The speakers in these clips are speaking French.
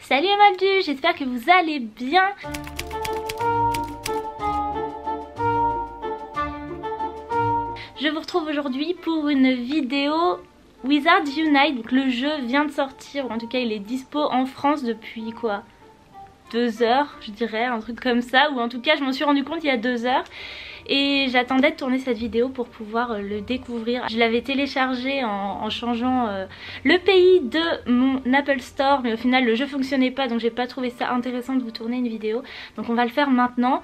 Salut les moldus, j'espère que vous allez bien. Je vous retrouve aujourd'hui pour une vidéo Wizards Unite. Donc le jeu vient de sortir, ou en tout cas il est dispo en France depuis quoi 2 heures je dirais, un truc comme ça. Ou en tout cas je m'en suis rendu compte il y a 2 heures. Et j'attendais de tourner cette vidéo pour pouvoir le découvrir. Je l'avais téléchargé en changeant le pays de mon Apple Store, mais au final le jeu fonctionnait pas, donc j'ai pas trouvé ça intéressant de vous tourner une vidéo. Donc on va le faire maintenant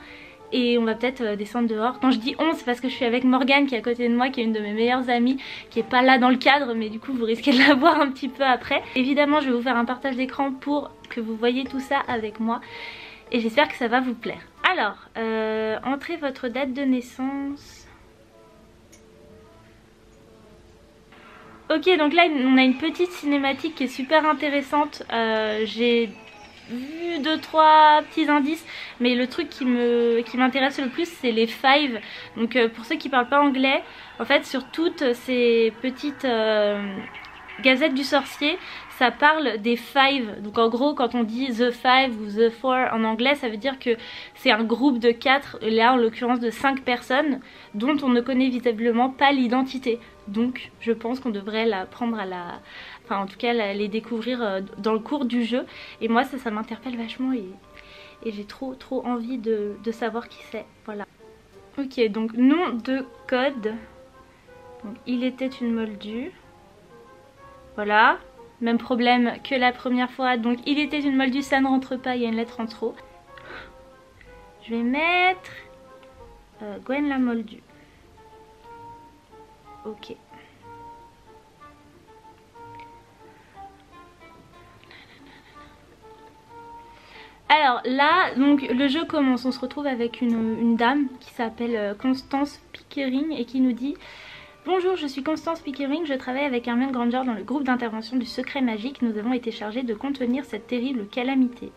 et on va peut-être descendre dehors. Quand je dis on, c'est parce que je suis avec Morgane qui est à côté de moi, qui est une de mes meilleures amies, qui est pas là dans le cadre, mais du coup vous risquez de la voir un petit peu après. Évidemment je vais vous faire un partage d'écran pour que vous voyez tout ça avec moi. Et j'espère que ça va vous plaire. Alors, entrez votre date de naissance. Ok, donc là on a une petite cinématique qui est super intéressante. J'ai vu 2-3 petits indices, mais le truc qui m'intéresse le plus c'est les fives. Donc pour ceux qui parlent pas anglais, en fait sur toutes ces petites gazettes du sorcier, ça parle des five. Donc en gros quand on dit the five ou the four en anglais, ça veut dire que c'est un groupe de 4, là en l'occurrence de 5 personnes dont on ne connaît visiblement pas l'identité. Donc je pense qu'on devrait la prendre à la... Enfin en tout cas les découvrir dans le cours du jeu. Et moi ça m'interpelle vachement et j'ai trop envie de savoir qui c'est. Voilà. Ok, donc nom de code. Donc, il était une moldue. Voilà. Même problème que la première fois. Donc il était une moldue, ça ne rentre pas, il y a une lettre en trop. Je vais mettre Gwen la moldue. Ok. Alors là, donc le jeu commence. On se retrouve avec une dame qui s'appelle Constance Pickering et qui nous dit: bonjour, je suis Constance Pickering, je travaille avec Hermione Granger dans le groupe d'intervention du secret magique. Nous avons été chargés de contenir cette terrible calamité.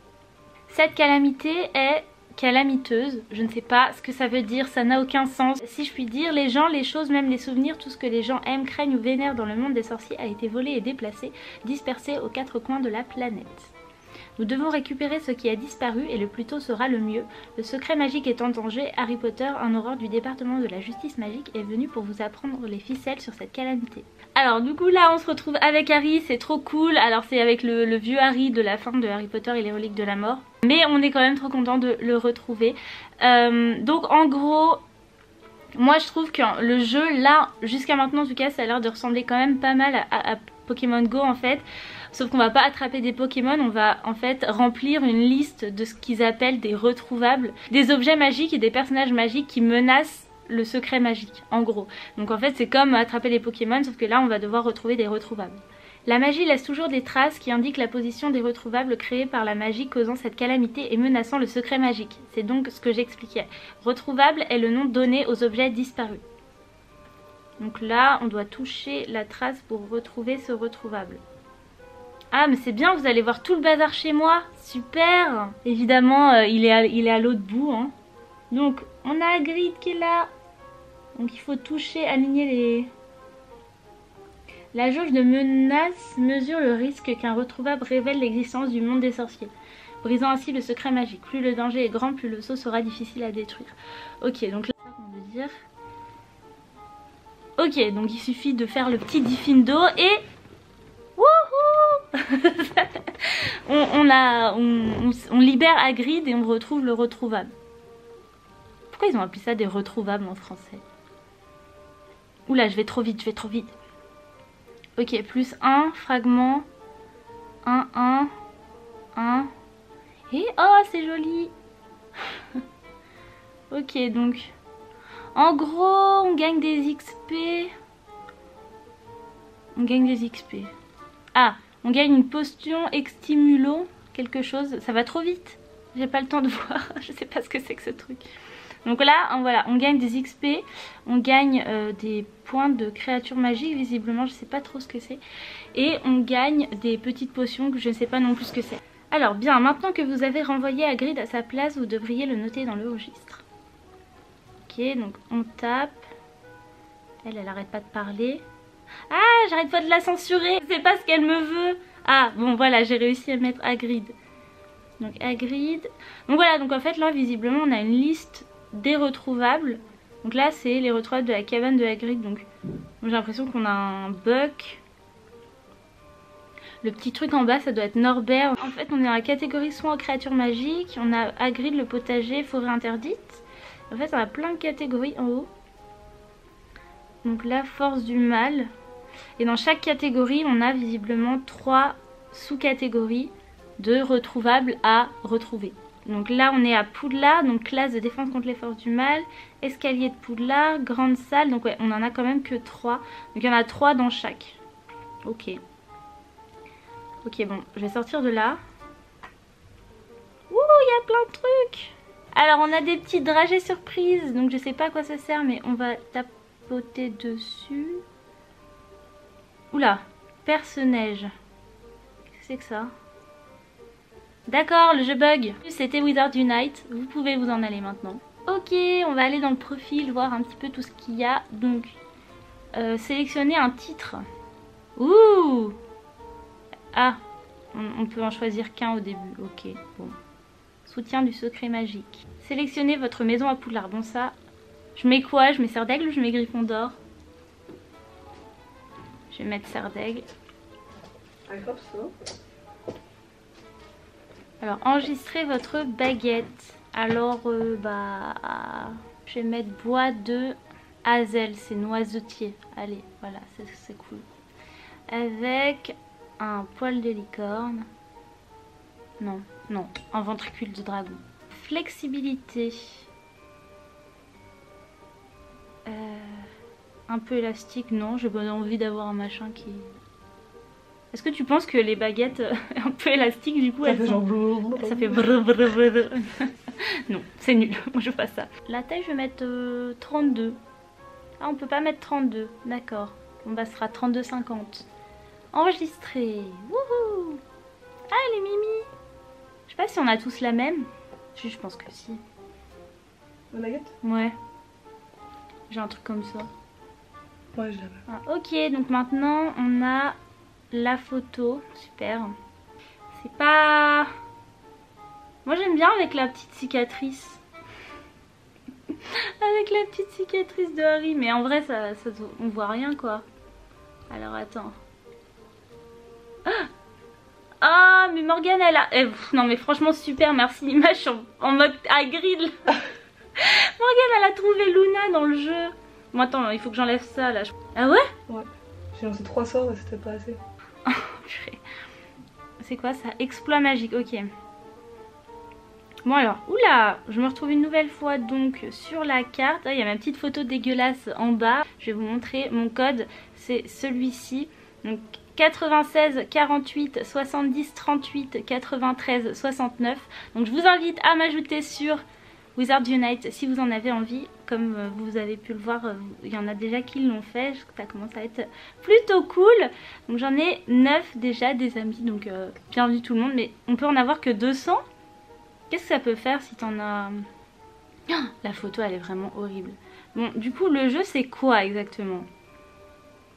Cette calamité est calamiteuse, je ne sais pas ce que ça veut dire, ça n'a aucun sens. Si je puis dire, les gens, les choses, même les souvenirs, tout ce que les gens aiment, craignent ou vénèrent dans le monde des sorciers a été volé et déplacé, dispersé aux 4 coins de la planète. Nous devons récupérer ce qui a disparu et le plus tôt sera le mieux. Le secret magique est en danger. Harry Potter, un aurore du département de la justice magique, est venu pour vous apprendre les ficelles sur cette calamité. Alors du coup là on se retrouve avec Harry, c'est trop cool. Alors c'est avec le vieux Harry de la fin de Harry Potter et les reliques de la mort. Mais on est quand même trop content de le retrouver. Donc en gros... moi je trouve que le jeu là, jusqu'à maintenant en tout cas, ça a l'air de ressembler quand même pas mal à Pokémon Go en fait. Sauf qu'on va pas attraper des Pokémon, on va en fait remplir une liste de ce qu'ils appellent des retrouvables. Des objets magiques et des personnages magiques qui menacent le secret magique, en gros. Donc en fait c'est comme attraper les Pokémon, sauf que là on va devoir retrouver des retrouvables. La magie laisse toujours des traces qui indiquent la position des retrouvables créés par la magie causant cette calamité et menaçant le secret magique. C'est donc ce que j'expliquais. Retrouvable est le nom donné aux objets disparus. Donc là, on doit toucher la trace pour retrouver ce retrouvable. Ah mais c'est bien, vous allez voir tout le bazar chez moi. Super. Évidemment, il est à l'autre bout. Hein. Donc, on a Hagrid qui est là. Donc il faut toucher, aligner les... La jauge de menace mesure le risque qu'un retrouvable révèle l'existence du monde des sorciers, brisant ainsi le secret magique. Plus le danger est grand, plus le saut sera difficile à détruire. Ok, donc là, on veut dire... Ok, donc il suffit de faire le petit Diffindo et... Wouhou. on libère Hagrid et on retrouve le retrouvable. Pourquoi ils ont appelé ça des retrouvables en français? Oula, je vais trop vite, Ok, plus 1, fragment, 1. Et oh, c'est joli. Ok, donc, en gros, on gagne des XP. Ah, on gagne une potion extimulo, quelque chose. Ça va trop vite. J'ai pas le temps de voir. Je sais pas ce que c'est que ce truc. Donc là, voilà, on gagne des XP, on gagne des points de créatures magiques, visiblement, je sais pas trop ce que c'est. Et on gagne des petites potions que je ne sais pas non plus ce que c'est. Alors bien, maintenant que vous avez renvoyé Hagrid à sa place, vous devriez le noter dans le registre. Ok, donc on tape. Elle arrête pas de parler. Ah, j'arrête pas de la censurer, je sais pas ce qu'elle me veut. Ah, bon voilà, j'ai réussi à mettre Hagrid. Donc Hagrid. Donc voilà, donc en fait là visiblement on a une liste des retrouvables. Donc là c'est les retrouvables de la cabane de Hagrid. Donc j'ai l'impression qu'on a un Buck. Le petit truc en bas ça doit être Norbert. En fait on est dans la catégorie soins aux créatures magiques. On a Hagrid, le potager, forêt interdite. En fait on a plein de catégories en haut. Donc là force du mal. Et dans chaque catégorie on a visiblement 3 sous-catégories de retrouvables à retrouver. Donc là on est à Poudlard, donc classe de défense contre les forces du mal, escalier de Poudlard, grande salle, donc ouais on en a quand même que 3. Donc il y en a 3 dans chaque. Ok. Ok bon, je vais sortir de là. Ouh, il y a plein de trucs. Alors on a des petits dragées surprises, donc je sais pas à quoi ça sert mais on va tapoter dessus. Oula, perce-neige. Qu'est-ce que c'est que ça? D'accord, le jeu bug. C'était Wizard Unite, vous pouvez vous en aller maintenant. Ok, on va aller dans le profil, voir un petit peu tout ce qu'il y a. Donc, sélectionner un titre. Ouh! Ah, on peut en choisir qu'un au début. Ok, bon. Soutien du secret magique. Sélectionnez votre maison à Poudlard. Bon ça, je mets quoi? Je mets Serre d'Aigle ou je mets Gryffondor? Je vais mettre Serre d'Aigle. Alors enregistrez votre baguette. Alors je vais mettre bois de hazel, c'est noisetier. Allez, voilà, c'est cool. Avec un poil de licorne. Non, non, un ventricule de dragon. Flexibilité. Un peu élastique, non, j'ai pas envie d'avoir un machin qui... Est-ce que tu penses que les baguettes un peu élastiques du coup ça fait genre... Ça fait brrr. Non, c'est nul, moi je fais pas ça. La taille je vais mettre 32. Ah on peut pas mettre 32, d'accord. Bon bah ce sera 32,50. Enregistrer. Wouhou. Ah les mimi. Je sais pas si on a tous la même. Je pense que si. La baguette? Ouais. J'ai un truc comme ça. Ouais je l'avais. Ah, ok, donc maintenant on a la photo. Super. C'est pas... Moi j'aime bien avec la petite cicatrice. Avec la petite cicatrice de Harry. Mais en vrai on voit rien quoi. Alors attends. Ah mais Morgane elle a... non mais franchement super, merci l'image en mode Hagrid. Morgane elle a trouvé Luna dans le jeu. Bon attends, il faut que j'enlève ça là. Ah ouais? Ouais. J'ai lancé 3 sorts et c'était pas assez. C'est quoi ça? Exploit magique, ok. Bon alors, oula, je me retrouve une nouvelle fois donc sur la carte. Ah, il y a ma petite photo dégueulasse en bas. Je vais vous montrer mon code, c'est celui-ci. Donc 96 48 70 38 93 69. Donc je vous invite à m'ajouter sur Wizard Unite si vous en avez envie. Comme vous avez pu le voir, il y en a déjà qui l'ont fait. Ça commence à être plutôt cool. Donc j'en ai 9 déjà des amis. Donc bienvenue tout le monde. Mais on peut en avoir que 200. Qu'est-ce que ça peut faire si t'en as... Oh, la photo elle est vraiment horrible. Bon du coup le jeu c'est quoi exactement?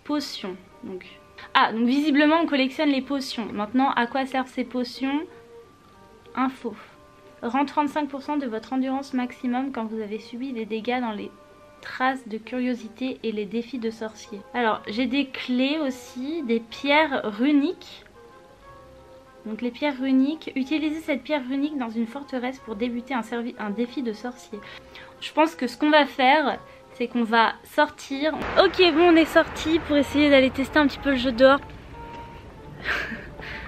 Potions. Donc... Ah donc visiblement on collectionne les potions. Maintenant à quoi servent ces potions? Info. Rend 35% de votre endurance maximum quand vous avez subi des dégâts dans les traces de curiosité et les défis de sorcier. Alors j'ai des clés aussi, des pierres runiques. Donc les pierres runiques, utilisez cette pierre runique dans une forteresse pour débuter un défi de sorcier. Je pense que ce qu'on va faire, c'est qu'on va sortir. Ok bon on est sorti pour essayer d'aller tester un petit peu le jeu dehors.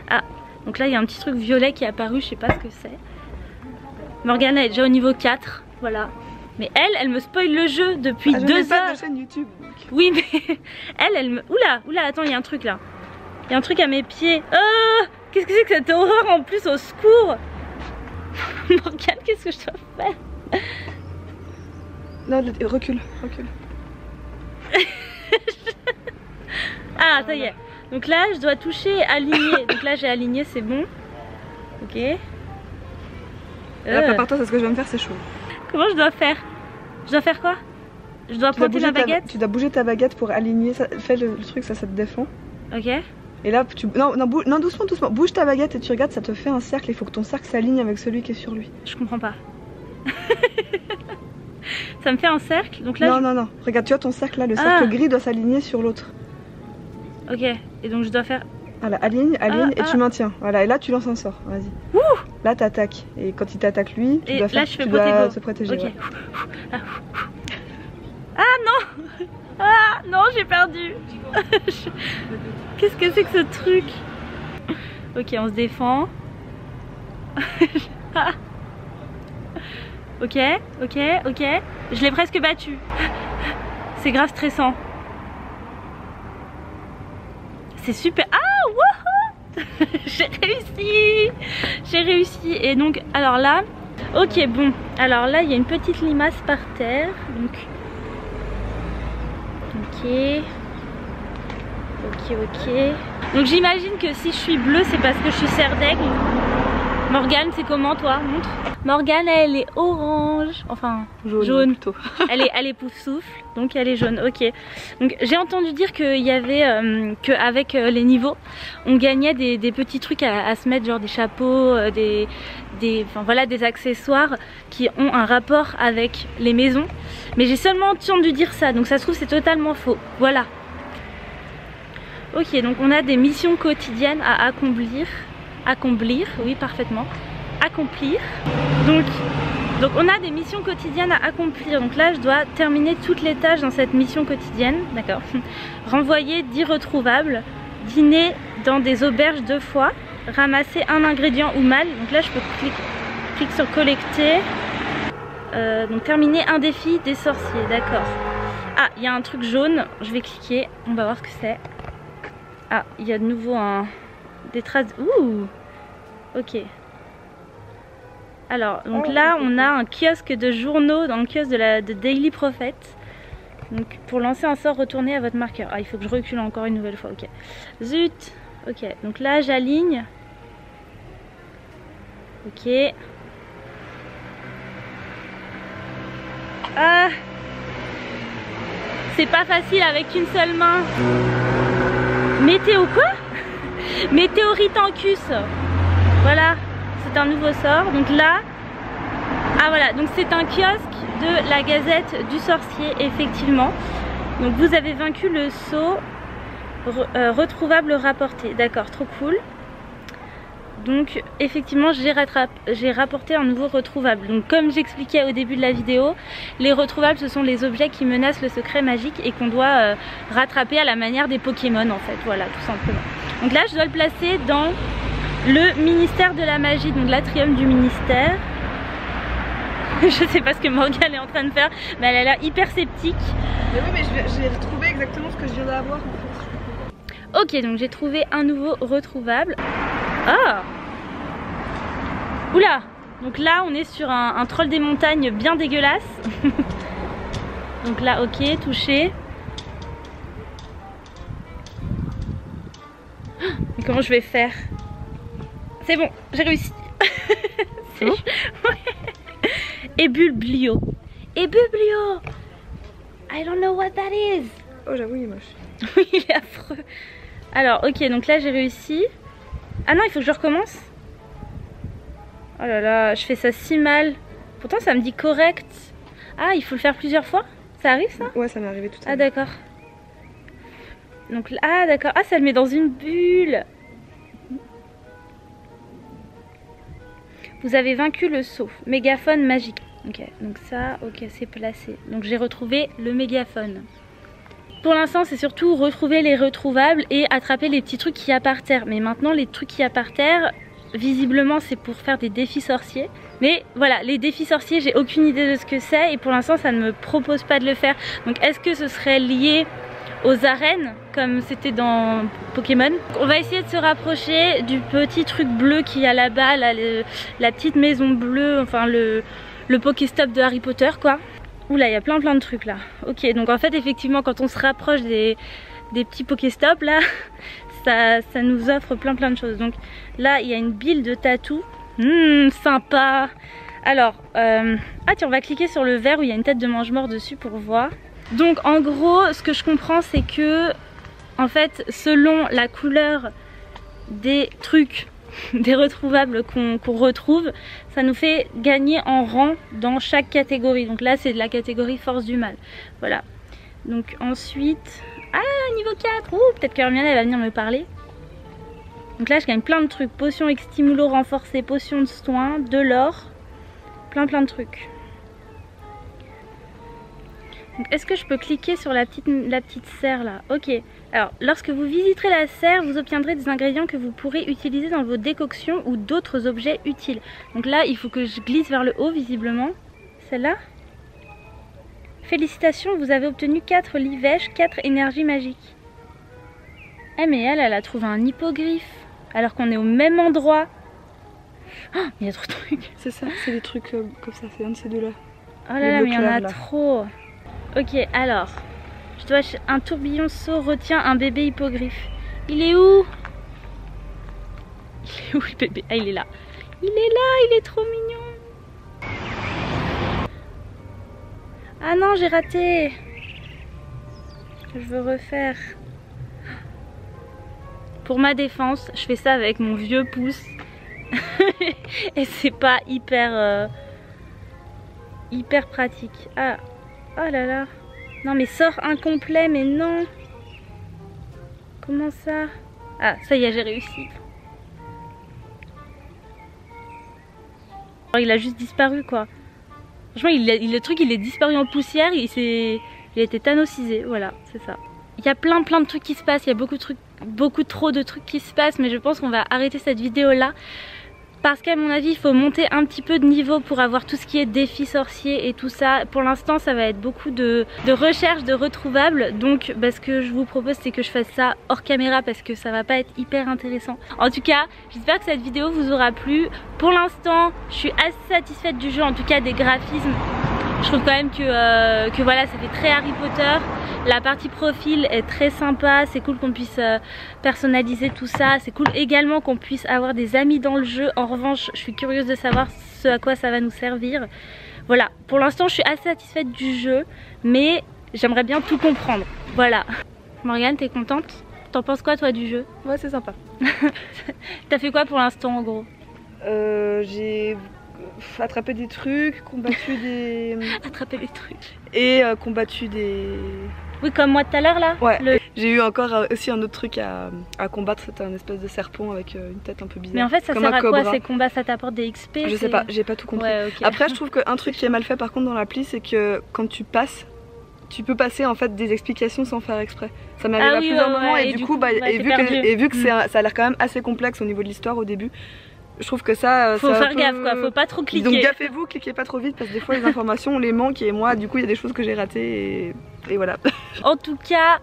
Ah donc là il y a un petit truc violet qui est apparu, je sais pas ce que c'est. Morgane elle est déjà au niveau 4, voilà. Mais elle me spoil le jeu depuis 2 heures. Pas de chaîne YouTube. Donc. Oui mais elle me... Oula, attends, il y a un truc là. Il y a un truc à mes pieds. Oh, qu'est-ce que c'est que cette horreur en plus, au secours. Morgane, qu'est-ce que je dois faire? Non, recule. Ah, ça y est. Donc là, je dois toucher, aligner. Donc là, j'ai aligné, c'est bon. Ok. Là, prépare-toi, c'est ce que je vais me faire, c'est chaud. Comment je dois faire? Je dois faire quoi? Je dois pointer ma baguette? Tu dois bouger ta baguette pour aligner. Ça, fais le truc, ça te défend. Ok. Et là, non, doucement, doucement. Bouge ta baguette et tu regardes, ça te fait un cercle. Il faut que ton cercle s'aligne avec celui qui est sur lui. Je comprends pas. Ça me fait un cercle, donc là... Non. Regarde, tu vois ton cercle là, le cercle gris doit s'aligner sur l'autre. Ok, et donc je dois faire... Voilà, aligne, et tu maintiens. Voilà, et là tu lances un sort, vas-y. Là t'attaques, et quand il t'attaque lui, tu dois te protéger. Ok. Ouais. Ah non. Ah non, j'ai perdu. Qu'est-ce que c'est que ce truc? Ok, on se défend. Ok. Je l'ai presque battu. C'est grave stressant. C'est super. Ah, wouhou. J'ai réussi. Et donc, alors là, ok, bon. Alors là, il y a une petite limace par terre. Donc, ok. Donc j'imagine que si je suis bleue, c'est parce que je suis serre d'aigle. Morgane, c'est comment toi? Montre. Morgane, elle est orange, enfin jaune. Plutôt. Elle est pouf souffle, donc elle est jaune. Ok. Donc j'ai entendu dire qu'il y avait qu'avec les niveaux, on gagnait des petits trucs à se mettre, genre des chapeaux, enfin voilà, des accessoires qui ont un rapport avec les maisons. Mais j'ai seulement entendu dire ça, donc ça se trouve c'est totalement faux. Voilà. Ok, donc on a des missions quotidiennes à accomplir, oui parfaitement, accomplir. Donc on a des missions quotidiennes à accomplir. Donc là je dois terminer toutes les tâches dans cette mission quotidienne, d'accord. Renvoyer 10 retrouvables, dîner dans des auberges 2 fois, ramasser un ingrédient ou mal. Donc là je peux cliquer sur collecter. Donc terminer un défi des sorciers, d'accord. Ah, il y a un truc jaune, je vais cliquer, on va voir ce que c'est. Ah, il y a de nouveau des traces. Ouh, ok. Alors, donc là, on a un kiosque de journaux dans le kiosque de Daily Prophet. Donc, pour lancer un sort, retournez à votre marqueur. Ah, il faut que je recule encore une nouvelle fois, ok. Zut, ok. Donc là, j'aligne. Ok. Ah, c'est pas facile avec une seule main. Météo quoi? Météoritancus. Voilà, c'est un nouveau sort. Donc là, ah voilà, donc c'est un kiosque de la Gazette du Sorcier, effectivement. Donc vous avez vaincu le saut retrouvable rapporté. D'accord, trop cool. Donc effectivement j'ai rapporté un nouveau retrouvable. Donc comme j'expliquais au début de la vidéo, les retrouvables ce sont les objets qui menacent le secret magique et qu'on doit rattraper à la manière des Pokémon en fait, voilà tout simplement. Donc là je dois le placer dans le ministère de la magie, donc l'atrium du ministère. Je sais pas ce que Morgane est en train de faire, mais elle a l'air hyper sceptique. Mais oui, mais j'ai retrouvé exactement ce que je viens d'avoir en fait. Ok, donc j'ai trouvé un nouveau retrouvable. Ah! Oula! Donc là on est sur un troll des montagnes bien dégueulasse. Donc là ok, touché. Mais comment je vais faire? C'est bon, j'ai réussi. C'est bon? Ouais. Ebublio. Ebublio! I don't know what that is. Oh j'avoue il est moche. Oui il est affreux. Alors ok, donc là j'ai réussi. Ah non, il faut que je recommence. Oh là là, je fais ça si mal. Pourtant ça me dit correct. Ah, il faut le faire plusieurs fois? Ça arrive ça? Ouais, ça m'est arrivé tout à l'heure. Ah d'accord. Donc ah d'accord, ah ça le met dans une bulle. Vous avez vaincu le saut. Mégaphone magique. Ok, donc ça, ok, c'est placé. Donc j'ai retrouvé le mégaphone. Pour l'instant c'est surtout retrouver les retrouvables et attraper les petits trucs qu'il y a par terre. Mais maintenant les trucs qu'il y a par terre, visiblement c'est pour faire des défis sorciers. Mais voilà, les défis sorciers, j'ai aucune idée de ce que c'est et pour l'instant ça ne me propose pas de le faire. Donc est-ce que ce serait lié aux arènes comme c'était dans Pokémon? On va essayer de se rapprocher du petit truc bleu qu'il y a là-bas, là, la petite maison bleue, enfin le Pokéstop de Harry Potter quoi. Oula, il y a plein de trucs là. Ok, donc en fait effectivement quand on se rapproche des petits Pokéstops là, ça nous offre plein de choses. Donc là il y a une bille de tatou. Sympa. Alors, ah tiens, on va cliquer sur le verre où il y a une tête de mange-mort dessus pour voir. Donc en gros, ce que je comprends c'est que en fait selon la couleur des trucs, des retrouvables qu'on retrouve, ça nous fait gagner en rang dans chaque catégorie. Donc là c'est de la catégorie force du mal. Voilà. Donc ensuite, ah niveau 4, peut-être que Hermione elle va venir me parler. Donc là je gagne plein de trucs, potion extimulo renforcée, potion de soin, de l'or, plein de trucs. Est-ce que je peux cliquer sur la petite serre là? Ok. Alors, lorsque vous visiterez la serre, vous obtiendrez des ingrédients que vous pourrez utiliser dans vos décoctions ou d'autres objets utiles. Donc là, il faut que je glisse vers le haut visiblement. Celle-là. Félicitations, vous avez obtenu 4 livèches, 4 énergies magiques. Eh mais elle a trouvé un hippogriffe. Alors qu'on est au même endroit. Oh, il y a trop de trucs. C'est ça, c'est des trucs comme ça, c'est un de ces deux-là. Oh là là, mais il y en a trop. Ok, alors, je dois un tourbillon saut retient un bébé hippogriffe. Il est où? Il est où le bébé? Ah, il est là. Il est là, il est trop mignon. Ah non, j'ai raté. Je veux refaire. Pour ma défense, je fais ça avec mon vieux pouce. Et c'est pas hyper pratique. Ah. Oh là là. Non mais sort incomplet, mais non. Comment ça? Ah, ça y est, j'ai réussi. Alors, il a juste disparu quoi. Franchement, le truc il est disparu en poussière, il a été thanosisé, voilà, c'est ça. Il y a plein de trucs qui se passent, il y a beaucoup trop de trucs qui se passent, mais je pense qu'on va arrêter cette vidéo là. Parce qu'à mon avis il faut monter un petit peu de niveau pour avoir tout ce qui est défi sorcier et tout ça. Pour l'instant ça va être beaucoup de recherche de retrouvables. Donc ce que je vous propose c'est que je fasse ça hors caméra parce que ça va pas être hyper intéressant. En tout cas j'espère que cette vidéo vous aura plu. Pour l'instant je suis assez satisfaite du jeu, en tout cas des graphismes. Je trouve quand même que voilà, ça fait très Harry Potter. La partie profil est très sympa, c'est cool qu'on puisse personnaliser tout ça. C'est cool également qu'on puisse avoir des amis dans le jeu. En revanche, je suis curieuse de savoir ce à quoi ça va nous servir. Voilà, pour l'instant je suis assez satisfaite du jeu, mais j'aimerais bien tout comprendre. Voilà. Morgane, t'es contente? T'en penses quoi toi du jeu? Ouais, c'est sympa. T'as fait quoi pour l'instant en gros? J'ai attrapé des trucs, combattu des... Attraper des trucs. Et combattu des... Oui, comme moi tout à l'heure là. Ouais. J'ai eu encore aussi un autre truc à combattre, c'était un espèce de serpent avec une tête un peu bizarre. Mais en fait ça sert à quoi ces combats? Ça t'apporte des XP? Je sais pas, j'ai pas tout compris. Ouais, okay. Après je trouve qu'un truc qui est mal fait par contre dans l'appli, c'est que quand tu passes, tu peux passer en fait des explications sans faire exprès. Ça m'est arrivé à plusieurs moments et du coup vu que ça a l'air quand même assez complexe au niveau de l'histoire au début, je trouve que ça... Faut faire gaffe quoi, faut pas trop cliquer. Donc gaffez-vous, cliquez pas trop vite parce que des fois les informations on les manque et moi du coup il y a des choses que j'ai ratées et voilà. En tout cas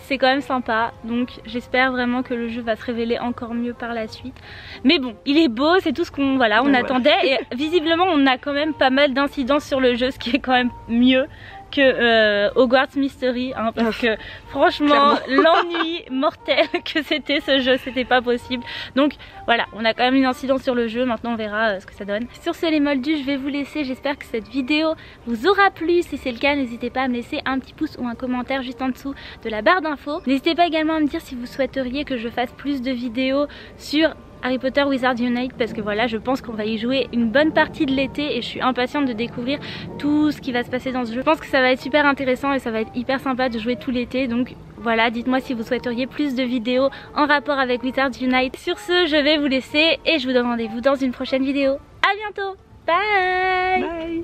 c'est quand même sympa, donc j'espère vraiment que le jeu va se révéler encore mieux par la suite. Mais bon, il est beau, c'est tout ce qu'on attendait et visiblement on a quand même pas mal d'incidences sur le jeu, ce qui est quand même mieux que Hogwarts Mystery, hein, parce que franchement l'ennui mortel que c'était ce jeu, c'était pas possible. Donc voilà, on a quand même une incidence sur le jeu, maintenant on verra ce que ça donne. Sur ce les moldus, je vais vous laisser, j'espère que cette vidéo vous aura plu. Si c'est le cas, n'hésitez pas à me laisser un petit pouce ou un commentaire juste en dessous de la barre d'infos. N'hésitez pas également à me dire si vous souhaiteriez que je fasse plus de vidéos sur Harry Potter Wizards Unite, parce que voilà, je pense qu'on va y jouer une bonne partie de l'été et je suis impatiente de découvrir tout ce qui va se passer dans ce jeu. Je pense que ça va être super intéressant et ça va être hyper sympa de jouer tout l'été, donc voilà, dites-moi si vous souhaiteriez plus de vidéos en rapport avec Wizards Unite. Sur ce, je vais vous laisser et je vous donne rendez-vous dans une prochaine vidéo. À bientôt, bye.